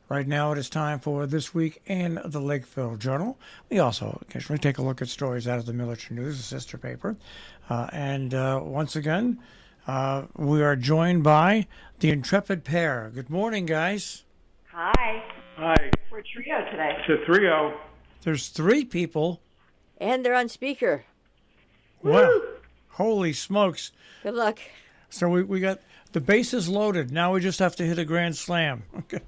Right now it is time for This Week in the Lakeville Journal. We also occasionally take a look at stories out of the Military News, the sister paper. Once again, we are joined by the intrepid pair. Good morning, guys. Hi. Hi. We're a trio today. It's a trio. There's three people. And they're on speaker. Wow. Holy smokes. Good luck. So we got the bases loaded. Now we just have to hit a grand slam. Okay.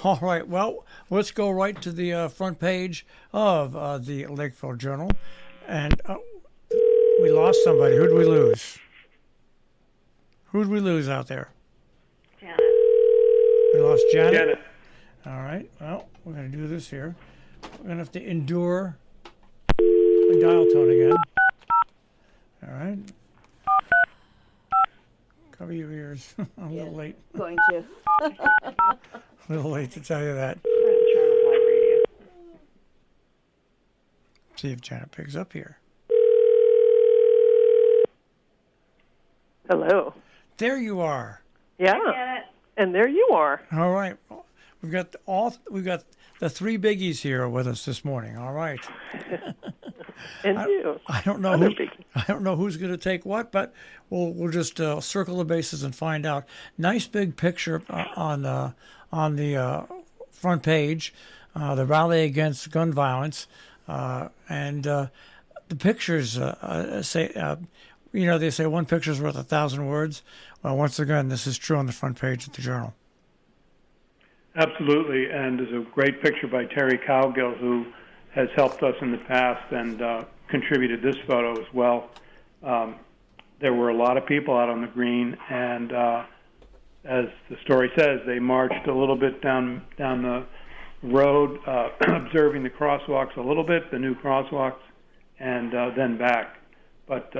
All right. Well, let's go right to the front page of the Lakeville Journal. And we lost somebody. Who'd we lose? Who'd we lose out there? Janet. We lost Janet. Janet. All right. Well, we're going to do this here. We're going to have to endure a dial tone again. All right. Cover your ears. I'm a little late. Going to. A little late to tell you that. See if Janet picks up here. Hello. There you are. Yeah. Janet. And there you are. All right. We've got the three biggies here with us this morning. All right. And you. I don't know who's going to take what, but we'll just circle the bases and find out. Nice big picture on the front page, the rally against gun violence, and the pictures say, they say one picture's worth 1,000 words. Well, once again, this is true on the front page of the Journal. Absolutely, and there's a great picture by Terry Cowgill, who has helped us in the past and contributed this photo as well. There were a lot of people out on the green, and as the story says, they marched a little bit down the road, observing the crosswalks a little bit, the new crosswalks, and then back. But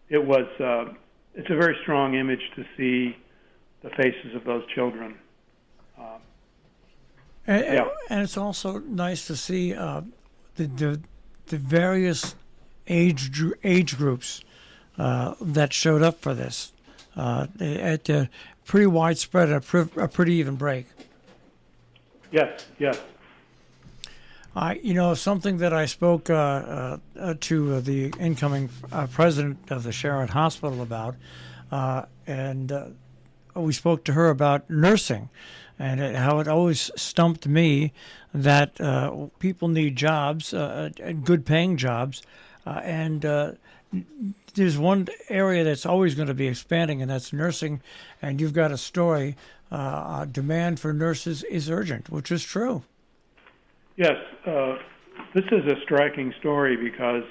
it's a very strong image to see the faces of those children. And it's also nice to see the various age groups that showed up for this. At pretty widespread, a pretty even break. Yes. Something that I spoke to the incoming president of the Sharon Hospital about, and we spoke to her about nursing, and how it always stumped me that people need jobs, good-paying jobs, and there's one area that's always going to be expanding, and that's nursing. And you've got a story, demand for nurses is urgent, which is true. Yes, this is a striking story because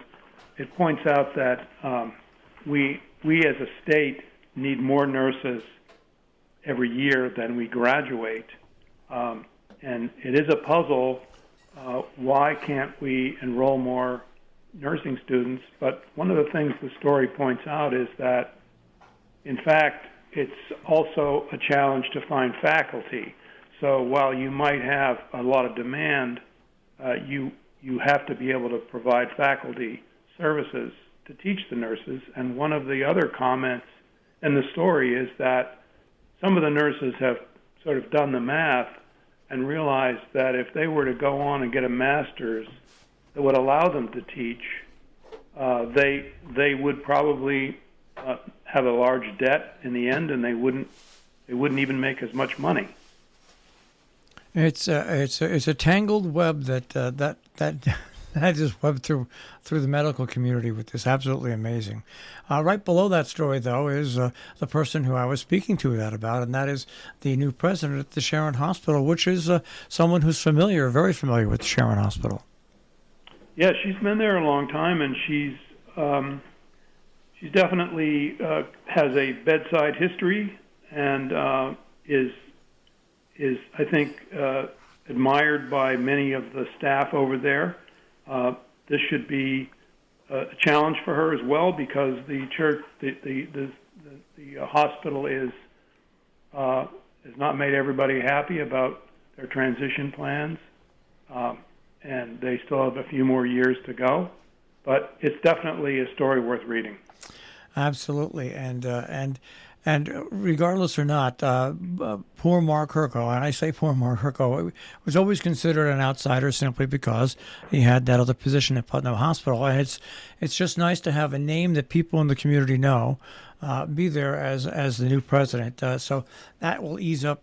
it points out that we as a state need more nurses every year than we graduate, and it is a puzzle. Why can't we enroll more nursing students? But one of the things the story points out is that, in fact, it's also a challenge to find faculty. So while you might have a lot of demand, you have to be able to provide faculty services to teach the nurses. And one of the other comments in the story is that some of the nurses have sort of done the math and realized that if they were to go on and get a master's that would allow them to teach, they would probably have a large debt in the end, and they wouldn't even make as much money. It's a tangled web that is webbed through the medical community, which is absolutely amazing. Right below that story, though, is the person who I was speaking to that about, and that is the new president at the Sharon Hospital, which is someone who's very familiar with the Sharon Hospital. Yeah, she's been there a long time, and she's definitely has a bedside history, and is I think admired by many of the staff over there. This should be a challenge for her as well, because the hospital has not made everybody happy about their transition plans, and they still have a few more years to go. But it's definitely a story worth reading. Absolutely, and And regardless or not, poor Mark Herco, and I say poor Mark Herco, was always considered an outsider simply because he had that other position at Putnam Hospital. And it's just nice to have a name that people in the community know be there as the new president. So that will ease up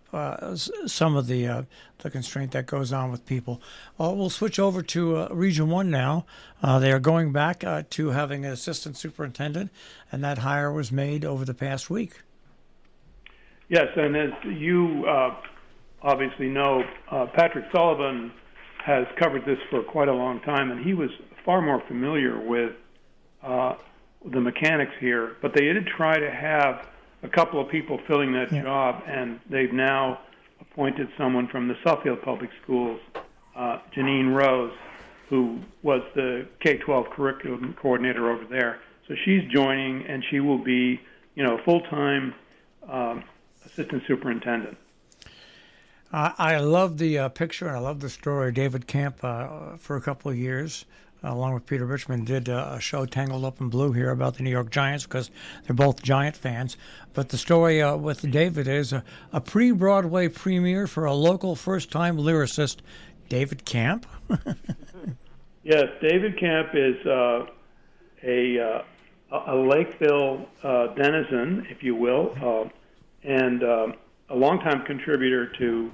some of the constraint that goes on with people. We'll switch over to Region 1 now. They are going back to having an assistant superintendent, and that hire was made over the past week. Yes, and as you obviously know, Patrick Sullivan has covered this for quite a long time, and he was far more familiar with the mechanics here. But they did try to have a couple of people filling that job, and they've now appointed someone from the Suffield Public Schools, Janine Rose, who was the K-12 curriculum coordinator over there. So she's joining, and she will be, full-time assistant superintendent. I love the picture, and I love the story. David Camp, for a couple of years, along with Peter Richmond, did a show, Tangled Up in Blue, here about the New York Giants because they're both Giant fans. But the story with David is a pre-Broadway premiere for a local first-time lyricist, David Camp. Yes, David Camp is a Lakeville denizen, if you will, and a longtime contributor to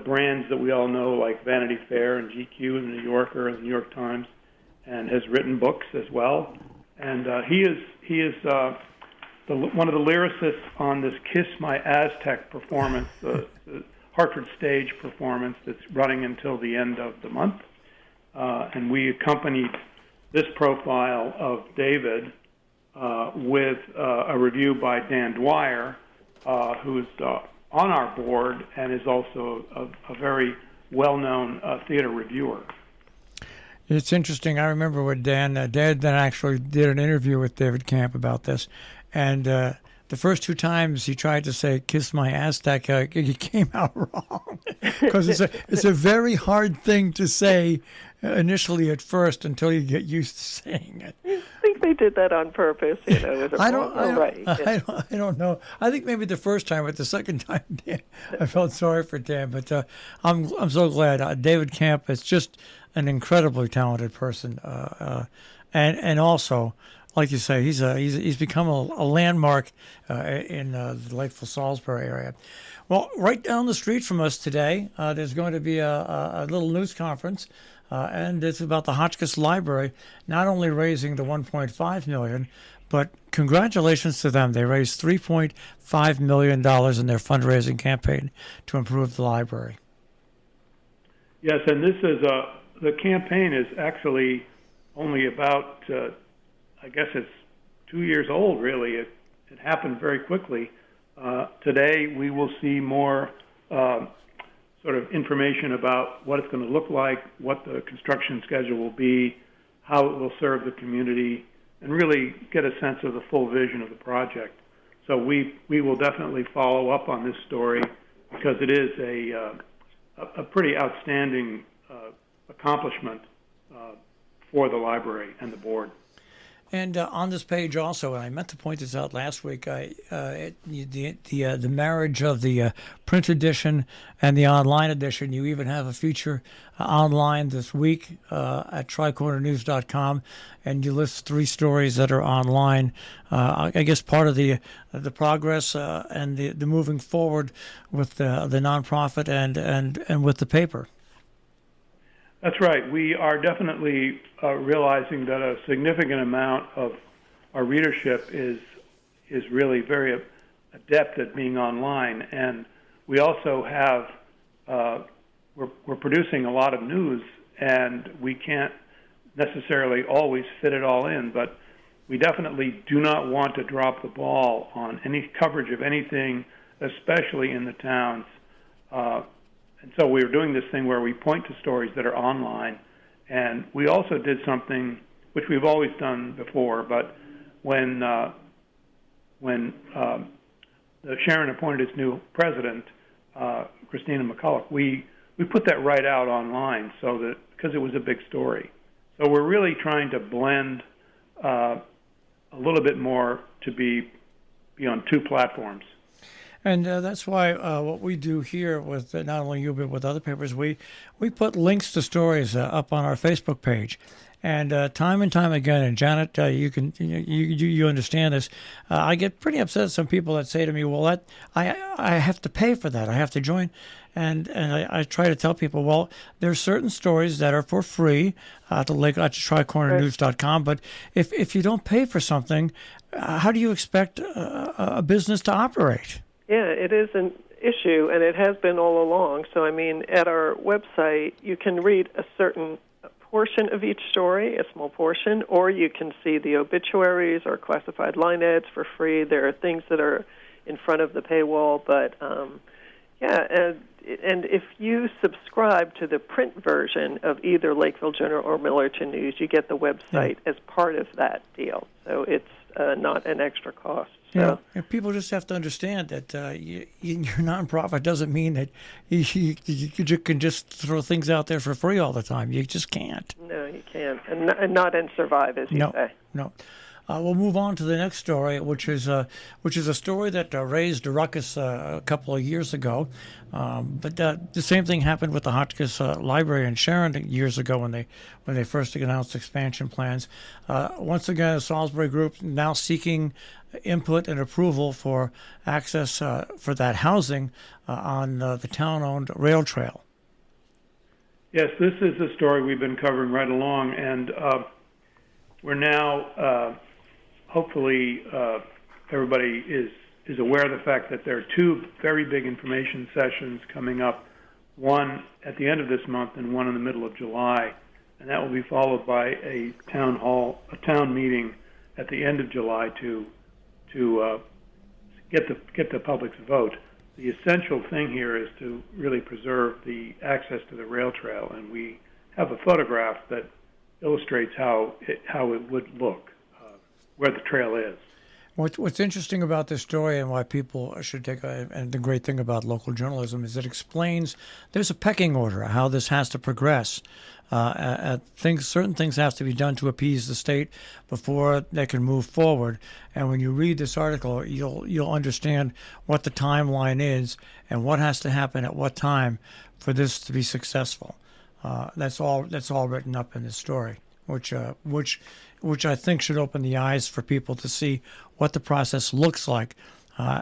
brands that we all know like Vanity Fair and GQ and the New Yorker and the New York Times, and has written books as well. And he is one of the lyricists on this Kiss My Aztec performance, the Hartford stage performance that's running until the end of the month. And we accompanied this profile of David with a review by Dan Dwyer, who's on our board and is also a very well-known theater reviewer. It's interesting. I remember when Dan actually did an interview with David Camp about this, and the first two times he tried to say "Kiss My Aztec," he came out wrong because it's a very hard thing to say initially at first until you get used to saying it. I think they did that on purpose, I don't know. I think maybe the first time, but the second time, I felt sorry for Dan. But I'm so glad. David Camp is just an incredibly talented person, and also, like you say, he's become a landmark in the Lakeville Salisbury area. Well, right down the street from us today, there's going to be a little news conference. And it's about the Hotchkiss Library not only raising the $1.5 million, but congratulations to them. They raised $3.5 million in their fundraising campaign to improve the library. Yes, and this is the campaign is actually only about, I guess it's 2 years old, really. It happened very quickly. Today we will see more sort of information about what it's going to look like, what the construction schedule will be, how it will serve the community, and really get a sense of the full vision of the project. So we will definitely follow up on this story because it is a pretty outstanding accomplishment for the library and the board. And on this page also, and I meant to point this out last week, the marriage of the print edition and the online edition. You even have a feature online this week at tricornernews.com, and you list 3 stories that are online. I guess part of the progress and the moving forward with the nonprofit and with the paper. That's right. We are definitely realizing that a significant amount of our readership is really very adept at being online, and we also have we're producing a lot of news, and we can't necessarily always fit it all in, but we definitely do not want to drop the ball on any coverage of anything, especially in the towns. And so we were doing this thing where we point to stories that are online. And we also did something which we've always done before, but when Sharon appointed its new president, Christina McCulloch, we put that right out online so that because it was a big story. So we're really trying to blend a little bit more to be be on two platforms. And that's why what we do here with not only you but with other papers, we put links to stories up on our Facebook page. And time and time again, and Janet, you understand this. I get pretty upset at some people that say to me, "Well, I have to pay for that. I have to join." And I try to tell people, well, there's certain stories that are for free at TriCornerNews.com. But if you don't pay for something, how do you expect a business to operate? Yeah, it is an issue, and it has been all along. So, I mean, at our website, you can read a certain portion of each story, a small portion, or you can see the obituaries or classified line ads for free. There are things that are in front of the paywall, but and if you subscribe to the print version of either Lakeville Journal or Millerton News, you get the website as part of that deal. So it's not an extra cost. So. Yeah, and people just have to understand that your nonprofit doesn't mean that you can just throw things out there for free all the time. You just can't. No, you can't, and not survive, as you say. No. We'll move on to the next story, which is a story that raised a ruckus a couple of years ago. But the same thing happened with the Hotchkiss Library in Sharon years ago when they first announced expansion plans. Once again, the Salisbury group now seeking input and approval for access for that housing on the town-owned rail trail. Yes, this is a story we've been covering right along, and we're now hopefully everybody is aware of the fact that there are two very big information sessions coming up, one at the end of this month and one in the middle of July, and that will be followed by a town meeting at the end of July to get the public's vote. The essential thing here is to really preserve the access to the rail trail, and we have a photograph that illustrates how it would look, where the trail is. What's interesting about this story and why people should take and the great thing about local journalism is it explains there's a pecking order how this has to progress. Certain things have to be done to appease the state before they can move forward. And when you read this article, you'll understand what the timeline is and what has to happen at what time for this to be successful. That's all written up in this story, which I think should open the eyes for people to see what the process looks like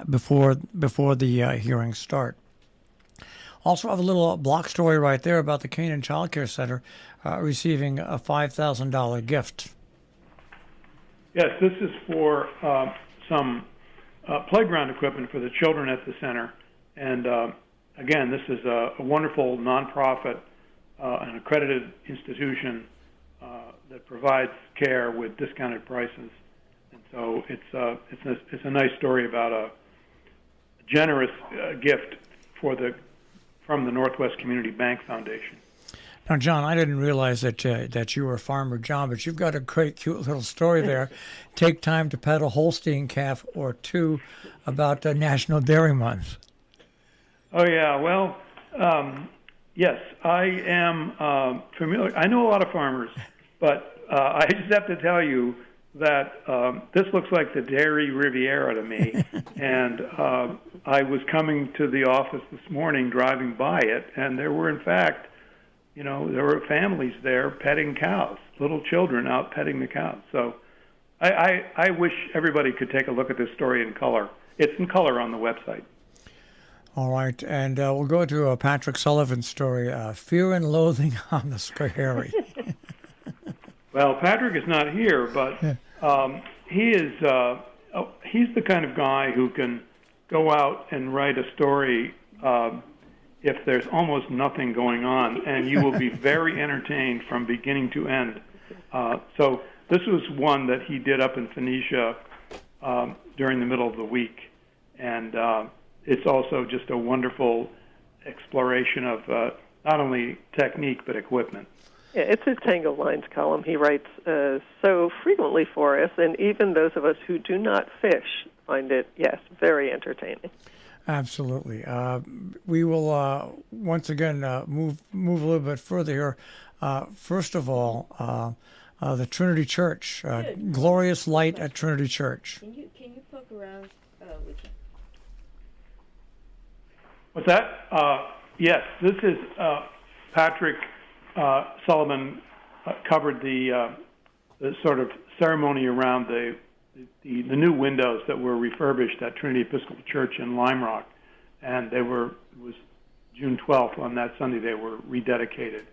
before the hearings start. Also, I have a little block story right there about the Canaan Child Care Center receiving a $5,000 gift. Yes, this is for some playground equipment for the children at the center. And again, this is a wonderful nonprofit, an accredited institution that provides care with discounted prices. And so it's a nice story about a generous gift from the Northwest Community Bank Foundation. Now, John, I didn't realize that you were Farmer John, but you've got a great, cute little story there. Take time to pet a Holstein calf or two about National Dairy Month. Oh, yeah. Well, yes, I am familiar. I know a lot of farmers, but I just have to tell you that this looks like the Dairy Riviera to me. And I was coming to the office this morning, driving by it, and there were, in fact, there were families there petting cows, little children out petting the cows. So I wish everybody could take a look at this story in color. It's in color on the website. All right, and we'll go to Patrick Sullivan's story, Fear and Loathing on the Schoharie. Well, Patrick is not here, but he's the kind of guy who can go out and write a story if there's almost nothing going on, and you will be very entertained from beginning to end. So this was one that he did up in Phoenicia during the middle of the week, and it's also just a wonderful exploration of not only technique but equipment. Yeah, it's his Tango Lines column. He writes so frequently for us, and even those of us who do not fish find it, yes, very entertaining. Absolutely. We will once again move a little bit further here. First of all, the Trinity Church, glorious light at Trinity Church. Can you poke around What's that? Yes, this is Patrick Sullivan covered the sort of ceremony around the new windows that were refurbished at Trinity Episcopal Church in Lime Rock, and it was June 12th. On that Sunday, they were rededicated,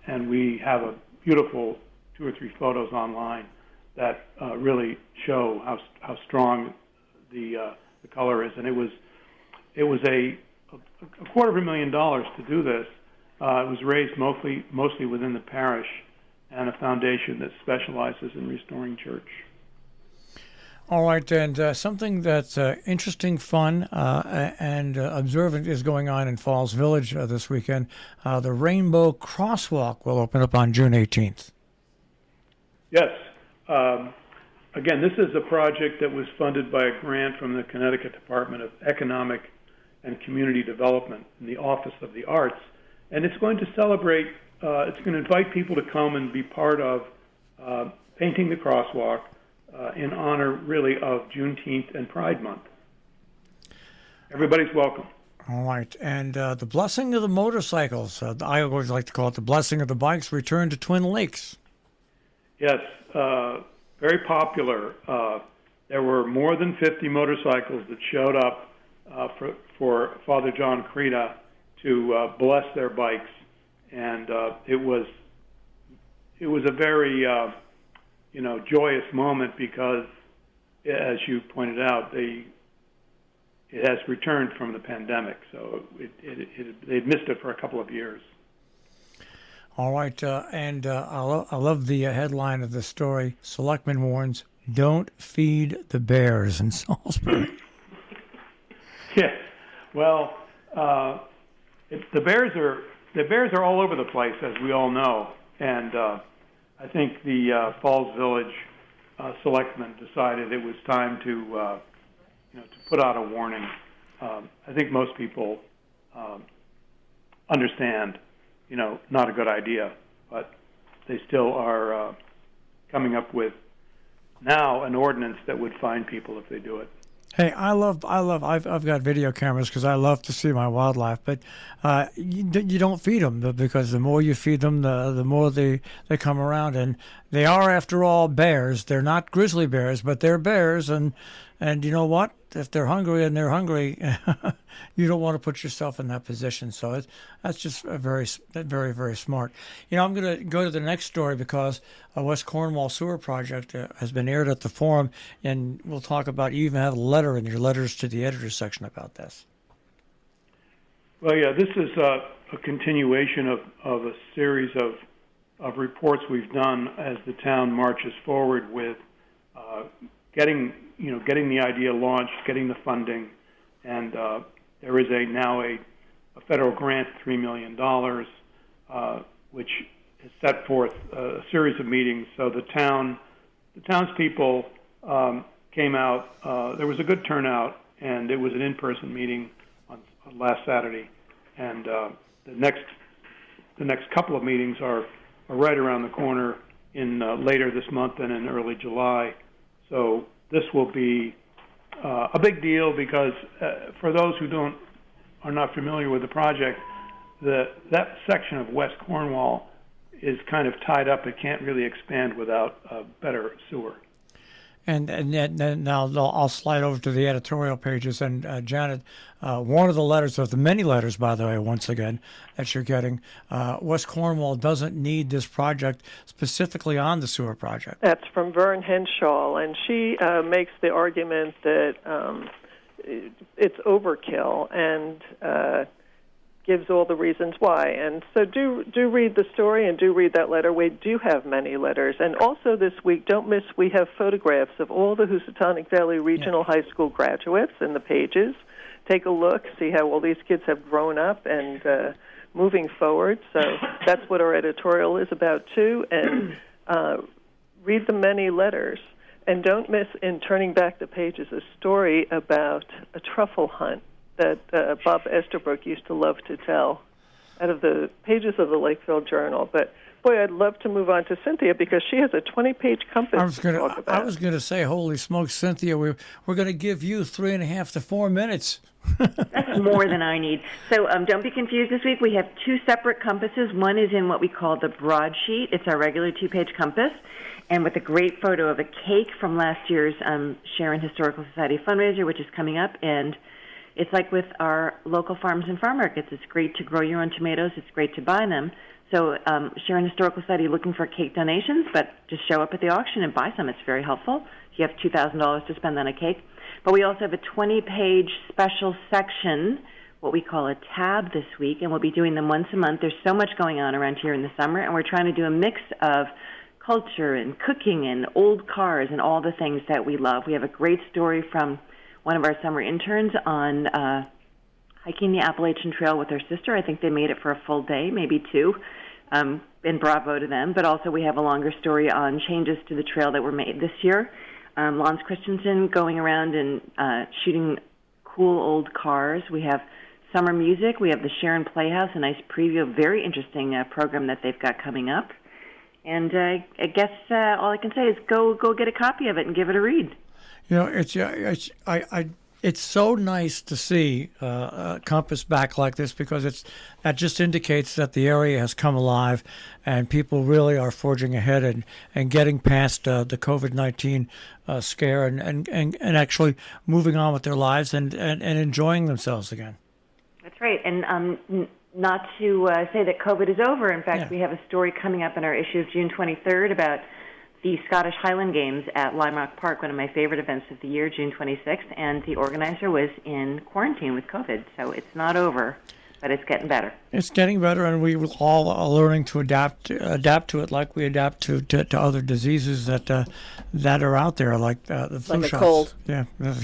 and we have a beautiful 2 or 3 photos online that really show how strong the color is. And it was a $250,000 to do this. It was raised mostly within the parish and a foundation that specializes in restoring church. All right, and something that's interesting, fun, and observant is going on in Falls Village this weekend. The Rainbow Crosswalk will open up on June 18th. Yes. Again, this is a project that was funded by a grant from the Connecticut Department of Economic and Community Development in the Office of the Arts, and it's going to celebrate, it's going to invite people to come and be part of painting the crosswalk in honor, really, of Juneteenth and Pride Month. Everybody's welcome. All right, and the blessing of the motorcycles, I always like to call it the blessing of the bikes, return to Twin Lakes. Yes, very popular. There were more than 50 motorcycles that showed up for Father John Creda to bless their bikes, and it was a very joyous moment because, as you pointed out, it has returned from the pandemic, so they'd missed it for a couple of years. All right, and I love the headline of the story. Selectman warns, "Don't feed the bears in Salisbury." Yeah, well, the bears are all over the place, as we all know, and I think the Falls Village selectmen decided it was time to put out a warning. I think most people understand, not a good idea, but they still are coming up with now an ordinance that would fine people if they do it. Hey, I've got video cameras because I love to see my wildlife, but you don't feed them because the more you feed them, the more they come around, and they are, after all, bears. They're not grizzly bears, but they're bears, and you know what? If they're hungry, you don't want to put yourself in that position. So that's just very, very, very smart. I'm going to go to the next story because a West Cornwall sewer project has been aired at the forum, and we'll talk about, you even have a letter in your letters to the editor section about this. Well, yeah, this is a continuation of a series of reports we've done as the town marches forward with getting the idea launched, getting the funding, and there is now a federal grant, $3 million, which has set forth a series of meetings. So the townspeople came out. There was a good turnout, and it was an in-person meeting on last Saturday. And the next couple of meetings are right around the corner in later this month and in early July. So this will be a big deal because for those who are not familiar with the project, that section of West Cornwall is kind of tied up. It can't really expand without a better sewer. And now I'll slide over to the editorial pages. And Janet, one of the letters, of the many letters, by the way, once again, that you're getting, West Cornwall doesn't need this project specifically on the sewer project. That's from Vern Henshaw, and she makes the argument that it's overkill and gives all the reasons why. And so do read the story and do read that letter. We do have many letters. And also this week, don't miss, we have photographs of all the Housatonic Valley Regional High School graduates in the pages. Take a look, see how all these kids have grown up and moving forward. So that's what our editorial is about, too. And read the many letters. And don't miss, in Turning Back the Pages, a story about a truffle hunt that Bob Esterbrook used to love to tell out of the pages of the Lakeville Journal. But Boy, I'd love to move on to Cynthia because she has a 20-page compass to talk about. I was gonna say, holy smokes, Cynthia, we're gonna give you 3.5 to 4 minutes. That's more than I need. So don't be confused this week. We have two separate compasses. One is in what we call the broadsheet. It's our regular 2-page compass, and with a great photo of a cake from last year's Sharon Historical Society fundraiser, which is coming up. And it's like with our local farms and farm markets. It's great to grow your own tomatoes. It's great to buy them. So Sharon Historical Society looking for cake donations, but just show up at the auction and buy some. It's very helpful. You have $2,000 to spend on a cake. But we also have a 20-page special section, what we call a tab this week, and we'll be doing them once a month. There's so much going on around here in the summer, and we're trying to do a mix of culture and cooking and old cars and all the things that we love. We have a great story from one of our summer interns on hiking the Appalachian Trail with her sister. I think they made it for a full day, maybe 2. And bravo to them. But also we have a longer story on changes to the trail that were made this year. Lance Christensen going around and shooting cool old cars. We have summer music. We have the Sharon Playhouse, a nice preview, a very interesting program that they've got coming up. And I guess all I can say is go get a copy of it and give it a read. You know, it's so nice to see a compass back like this because that just indicates that the area has come alive and people really are forging ahead and getting past the COVID-19 scare and actually moving on with their lives and enjoying themselves again. That's right. And not to say that COVID is over. In fact, we have a story coming up in our issue of June 23rd about the Scottish Highland Games at Lime Rock Park, one of my favorite events of the year, June 26th, and the organizer was in quarantine with COVID, so it's not over, but it's getting better. It's getting better, and we all are learning to adapt to it like we adapt to other diseases that are out there, like the flu like shots. A cold. Yeah,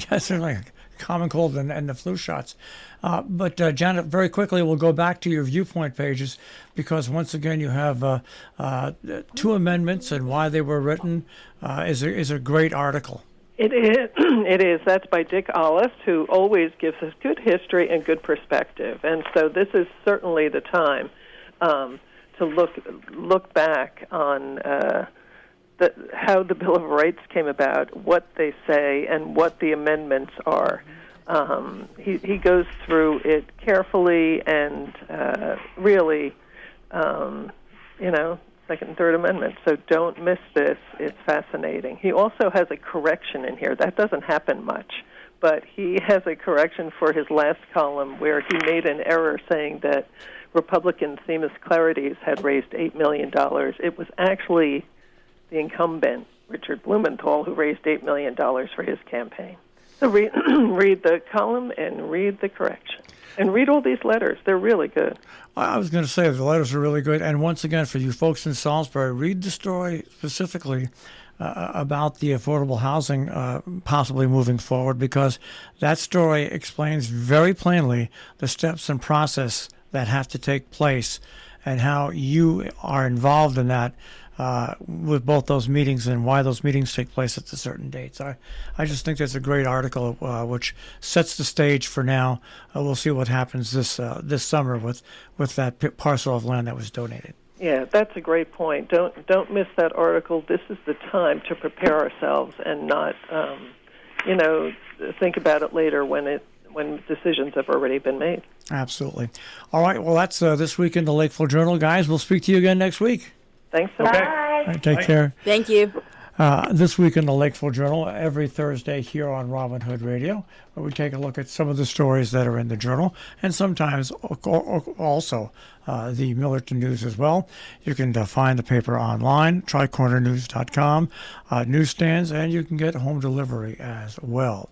yes, like a common cold and the flu shots. But Janet, very quickly, we'll go back to your Viewpoint pages because once again you have 2 amendments and why they were written is a great article. It is. It is. That's by Dick Ollis, who always gives us good history and good perspective. And so this is certainly the time to look back on how the Bill of Rights came about, what they say, and what the amendments are. He goes through it carefully and really, Second and Third Amendment. So don't miss this. It's fascinating. He also has a correction in here. That doesn't happen much. But he has a correction for his last column where he made an error saying that Republican Themis Clarities had raised $8 million. It was actually the incumbent, Richard Blumenthal, who raised $8 million for his campaign. So read the column and read the correction. And read all these letters. They're really good. I was going to say the letters are really good. And once again, for you folks in Salisbury, read the story specifically about the affordable housing possibly moving forward, because that story explains very plainly the steps and process that have to take place and how you are involved in that with both those meetings and why those meetings take place at the certain dates. I just think that's a great article which sets the stage for now. We'll see what happens this summer with that parcel of land that was donated. Yeah, that's a great point. Don't miss that article. This is the time to prepare ourselves and not, think about it later when decisions have already been made. Absolutely. All right. Well, that's This Week in the Lakeville Journal, guys. We'll speak to you again next week. Thanks so much. Bye. All right, take care. Thank you. This Week in the Lakeville Journal, every Thursday here on Robin Hood Radio, where we take a look at some of the stories that are in the journal, and sometimes also the Millerton News as well. You can find the paper online, tricornernews.com, newsstands, and you can get home delivery as well.